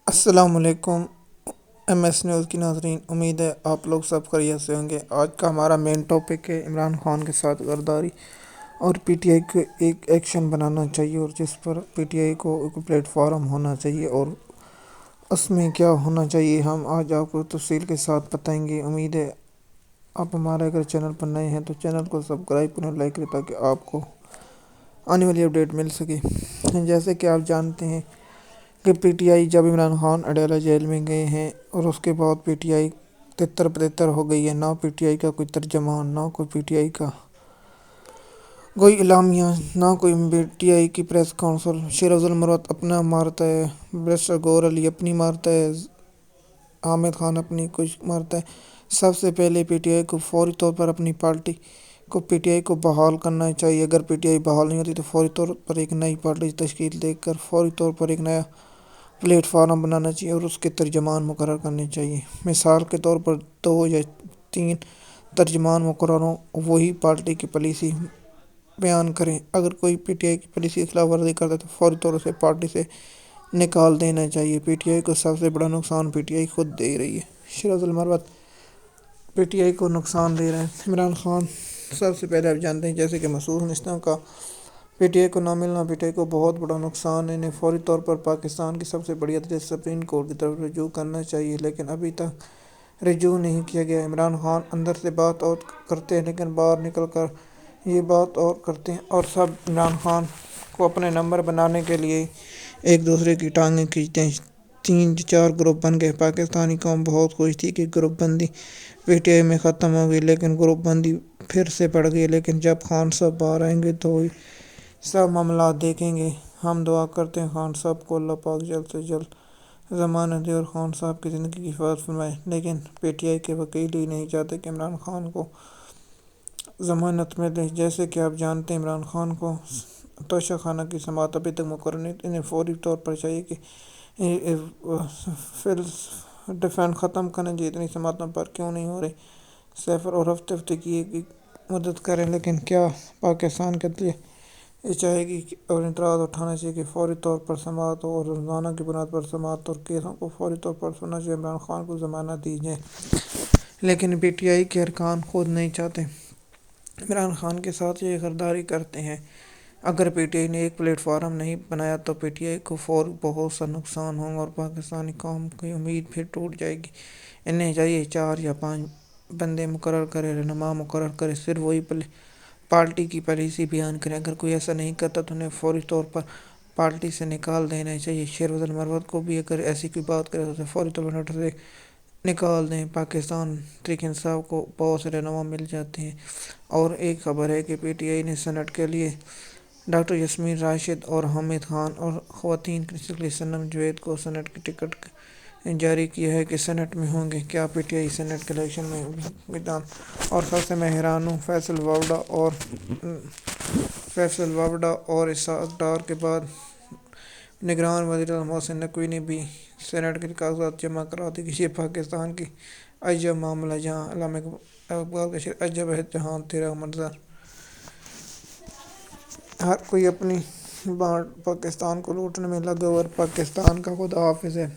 السلام علیکم M S news کی ناظرین، امید ہے آپ لوگ سب خیریت سے ہوں گے۔ آج کا ہمارا مین ٹاپک ہے عمران خان کے ساتھ غداری اور پی ٹی آئی کو ایک ایکشن بنانا چاہیے، اور جس پر پی ٹی آئی کو ایک پلیٹ فارم ہونا چاہیے اور اس میں کیا ہونا چاہیے ہم آج آپ کو تفصیل کے ساتھ بتائیں گے۔ امید ہے آپ ہمارے اگر چینل پر نئے ہیں تو چینل کو سبسکرائب کریں، لائک کریں تاکہ آپ کو آنے والی اپڈیٹ مل سکے۔ جیسے کہ آپ جانتے ہیں کہ پی ٹی آئی جب عمران خان اڈیالہ جیل میں گئے ہیں اور اس کے بعد پی ٹی آئی تتر پتر ہو گئی ہے، نہ پی ٹی آئی کا کوئی ترجمان، نہ کوئی پی ٹی آئی کا کوئی اعلامیہ، نہ کوئی پی ٹی آئی کی پریس کونسل۔ شیر افضل مروت اپنا مارتا ہے، بیرسٹر گور علی اپنی مارتا ہے، حامد خان اپنی کچھ مارتا ہے۔ سب سے پہلے پی ٹی آئی کو فوری طور پر اپنی پارٹی کو پی ٹی آئی کو بحال کرنا چاہیے۔ اگر پی ٹی آئی بحال نہیں ہوتی تو فوری طور پر ایک نئی پارٹی تشکیل دے کر فوری طور پر ایک نیا پلیٹ فارم بنانا چاہیے اور اس کے ترجمان مقرر کرنے چاہیے۔ مثال کے طور پر 2 یا 3 ترجمان مقرر ہوں، وہی پارٹی کی پالیسی بیان کریں۔ اگر کوئی پی ٹی آئی کی پالیسی کی خلاف ورزی کرتا ہے تو فوری طور سے پارٹی سے نکال دینا چاہیے۔ پی ٹی آئی کو سب سے بڑا نقصان پی ٹی آئی خود دے رہی ہے۔ شیر افضل مروت پی ٹی آئی کو نقصان دے رہے ہیں۔ عمران خان سب سے پہلے آپ جانتے ہیں جیسے کہ محسوس نشستوں کا پی ٹی آئی کو نہ ملنا پی ٹی آئی کو بہت بڑا نقصان ہے۔ انہیں فوری طور پر پاکستان کی سب سے بڑی عدالت سپریم کورٹ کی طرف رجوع کرنا چاہیے، لیکن ابھی تک رجوع نہیں کیا گیا۔ عمران خان اندر سے بات اور کرتے ہیں لیکن باہر نکل کر یہ بات اور کرتے ہیں، اور سب عمران خان کو اپنے نمبر بنانے کے لیے ایک دوسرے کی ٹانگیں کھینچتے ہیں۔ 3-4 گروپ بن گئے۔ پاکستانی قوم بہت خوش تھی کہ گروپ بندی پی ٹی آئی میں ختم ہو گئی، لیکن گروپ بندی پھر سے بڑھ گئی۔ لیکن جب خان صاحب باہر آئیں گے تو وہی سب معاملات دیکھیں گے۔ ہم دعا کرتے ہیں خان صاحب کو اللہ پاک جلد سے جلد ضمانت دے اور خان صاحب کی زندگی کی حفاظت فرمائے، لیکن پی ٹی آئی کے وکیل ہی نہیں چاہتے کہ عمران خان کو ضمانت ملے۔ جیسے کہ آپ جانتے ہیں عمران خان کو توشہ خانہ کی سماعت ابھی تک مقرر نہیں، انہیں فوری طور پر چاہیے کہ ڈیفینس ختم کریں۔ جی اتنی سماعتوں پر کیوں نہیں ہو رہی؟ صفر اور ہفتے کی مدد کریں، لیکن کیا پاکستان کے لیے یہ چاہے گی اور اعتراض اٹھانا چاہیے کہ فوری طور پر سماعت اور روزانہ کی بنیاد پر سماعت اور کیسوں کو فوری طور پر سننا چاہیے، عمران خان کو ضمانت دی جائے، لیکن پی ٹی آئی کے ارکان خود نہیں چاہتے، عمران خان کے ساتھ یہ غداری کرتے ہیں۔ اگر پی ٹی آئی نے ایک پلیٹ فارم نہیں بنایا تو پی ٹی آئی کو فوری بہت سا نقصان ہوگا اور پاکستانی قوم کی امید پھر ٹوٹ جائے گی۔ انہیں چاہیے 4 یا 5 بندے مقرر کرے، رہنما مقرر کرے، صرف وہی پارٹی کی پالیسی بیان کریں۔ اگر کوئی ایسا نہیں کرتا تو انہیں فوری طور پر پارٹی سے نکال دینا چاہیے۔ شیر افضل مروت کو بھی اگر ایسی کوئی بات کرے تو اسے فوری طور پر سے نکال دیں۔ پاکستان تحریک انصاف کو بہت سے رہنما مل جاتے ہیں۔ اور ایک خبر ہے کہ پی ٹی آئی نے سینٹ کے لیے ڈاکٹر یاسمین راشد اور حامد خان اور خواتین کے لیے صنم جاوید کو سینٹ کی ٹکٹ جاری کیا ہے کہ سینٹ میں ہوں گے۔ کیا پی ٹی آئی سینٹ کے الیکشن میں میدان؟ اور سب سے میں حیران ہوں فیصل وابڈا اور اسحاق ڈار کے بعد نگران وزیر اعظم محسن نقوی نے بھی سینٹ کے کاغذات جمع کرا دی۔ یہ پاکستان کی عجب معاملہ، جہاں علامہ اقبال کا شعر عجب ہے جہاں تیرا منظر، ہر کوئی اپنی بانٹ پاکستان کو لوٹنے میں لگا اور پاکستان کا خدا حافظ ہے۔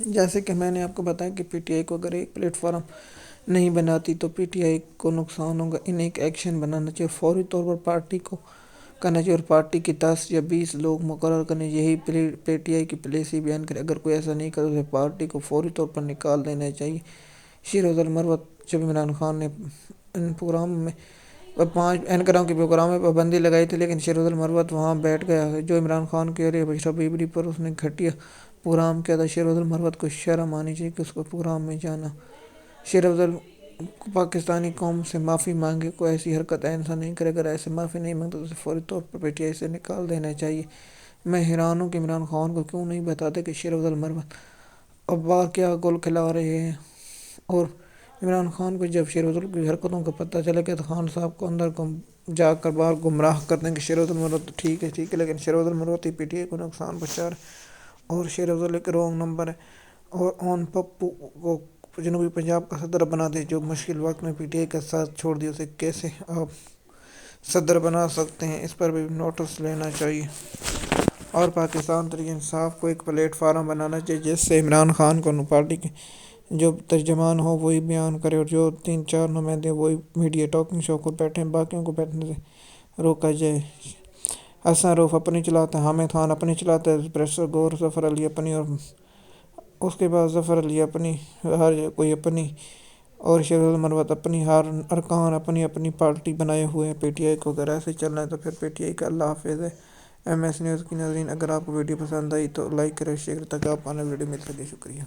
جیسے کہ میں نے آپ کو بتایا کہ پی ٹی آئی کو اگر ایک پلیٹ فارم نہیں بناتی تو پی ٹی آئی کو نقصان ہوگا۔ انہیں ایک ایکشن بنانا چاہیے، فوری طور پر پارٹی کو کرنا چاہیے اور پارٹی کی 10 یا 20 لوگ مقرر کرنے، یہی پی ٹی آئی کی پالیسی بیان کرے۔ اگر کوئی ایسا نہیں کرتا تو پارٹی کو فوری طور پر نکال دینا چاہیے۔ شیر افضل مروت جب عمران خان نے ان پروگرام میں 5 اینکروں کے پروگرام میں پابندی لگائی تھی، لیکن شیر افضل مروت وہاں بیٹھ گیا جو عمران خان کے لیے بشرا بیبری پر اس نے گھٹیا پروگرام کیا تھا۔ شیر افضل مروت کو شرم آنی چاہیے کہ اس کو پروگرام میں جانا۔ شیر افضل پاکستانی قوم سے معافی مانگے، کوئی ایسی حرکت ایسا نہیں کرے۔ اگر ایسے معافی نہیں مانگتا تو اسے فوری طور پر پی ٹی آئی سے نکال دینا چاہیے۔ میں حیران ہوں کہ عمران خان کو کیوں نہیں بتاتے کہ شیر افضل مروت اب باہر کیا گول کھلا رہے ہیں، اور عمران خان کو جب شیر افضل کی حرکتوں کا پتہ چلے گا تو خان صاحب کو اندر جا کر باہر گمراہ کر دیں کہ شیر افضل مروت ٹھیک ہے، لیکن شیر افضل مروت ہی پی ٹی آئی کو نقصان پہنچا رہے اور شیر افضل ایک رونگ نمبر ہے۔ اور اون پپو کو جنوبی پنجاب کا صدر بنا دے جو مشکل وقت میں پی ٹی آئی کا ساتھ چھوڑ دیا، اسے کیسے آپ صدر بنا سکتے ہیں؟ اس پر بھی نوٹس لینا چاہیے۔ اور پاکستان تحریک انصاف کو ایک پلیٹ فارم بنانا چاہیے جس سے عمران خان کو پارٹی کے جو ترجمان ہو وہی بیان کرے، اور جو 3-4 نمائندے وہی میڈیا ٹاکنگ شو کو بیٹھیں، باقیوں کو بیٹھنے سے روکا جائے۔ حسن روف اپنی چلاتا ہے، حامد خان اپنی چلاتا ہے، پروفیسر گور ظفر علی اپنی، اور اس کے بعد ظفر علی اپنی، ہر کوئی اپنی، اور شیخ المروت اپنی، ہر ارکان اپنی اپنی پارٹی بنائے ہوئے ہیں۔ پی ٹی آئی کو اگر ایسے چلنا ہے تو پھر پی ٹی آئی کا اللہ حافظ ہے۔ ایم ایس نیوز کی ناظرین، اگر آپ کو ویڈیو پسند آئی تو لائک کریں، شیئر تاکہ آپ آنے ویڈیو مل سکے۔ شکریہ۔